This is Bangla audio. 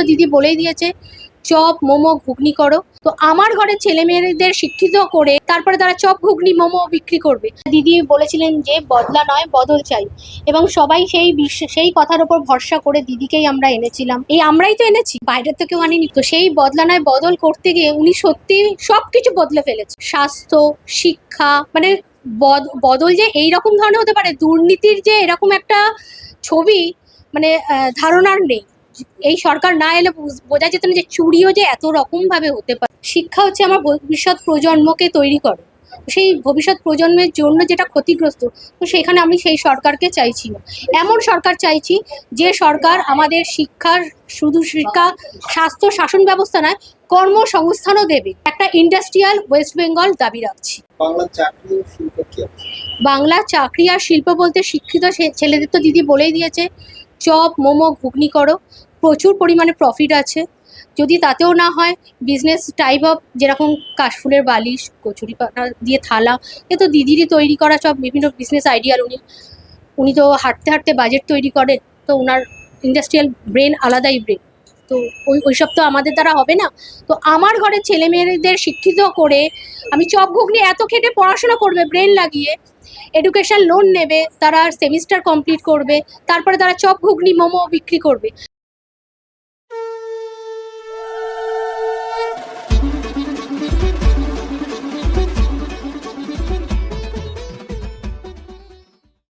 দিদি বলেই দিয়েছে চপ মোমো ঘুগনি করো। তো আমার ঘরের ছেলে মেয়েদের শিক্ষিত করে তারপরে তারা চপ ঘুগনি মোমো বিক্রি করবে। দিদি বলেছিলেন যে বদলা নয় বদল চাই, এবং সবাই সেই কথার উপর ভরসা করে দিদিকেই আমরা এনেছিলাম। আমরাই তো এনেছি, বাইরের তো কেউ আনিনি। তো সেই বদলা নয় বদল করতে গিয়ে উনি সত্যি সবকিছু বদলে ফেলেছে। স্বাস্থ্য, শিক্ষা, মানে বদল যে এইরকম ধরনের হতে পারে, দুর্নীতির যে এরকম একটা ছবি মানে ধারণার নেই। এই সরকার না এলে বোঝা যেত না যে চুরিও যে এত রকম ভাবে হতে পারে। শিক্ষা হচ্ছে আমার ভবিষ্যৎ প্রজন্মকে তৈরি করে, সেই ভবিষ্যৎ প্রজন্মের জন্য যেটা ক্ষতিগ্রস্ত, তো সেখানে আমি সেই সরকারকে চাইছি না। এমন সরকার চাইছি যে সরকার আমাদের শুধু শিক্ষা, স্বাস্থ্য, শাসন ব্যবস্থা নয়, কর্মসংস্থানও দেবে। একটা ইন্ডাস্ট্রিয়াল ওয়েস্ট বেঙ্গল দাবি রাখছি। বাংলা চাকরি আর শিল্প বলতে শিক্ষিত ছেলেদের তো দিদি বলেই দিয়েছে চপ মোমো ঘুগনি করো, প্রচুর পরিমাণে প্রফিট আছে। যদি তাতেও না হয়, বিজনেস টাইপ অফ যেরকম কাশফুলের বালিশ, কচুরি পানা দিয়ে থালা, এ তো দিদিরই তৈরি করা সব বিভিন্ন বিজনেস আইডিয়ার। উনি তো হাঁটতে হাঁটতে বাজেট তৈরি করে, তো ওনার ইন্ডাস্ট্রিয়াল ব্রেন আলাদাই ব্রেন। তো ওইসব তো আমাদের দ্বারা হবে না। তো আমার ঘরের ছেলে মেয়েদের শিক্ষিত করে আমি চপ ঘুগনি এত খেটে পড়াশোনা করবে ব্রেন লাগিয়ে, এডুকেশন লোন নেবে, তারা সেমিস্টার কমপ্লিট করবে, তারপরে তারা চপ ঘুগনি মোমো বিক্রি করবে।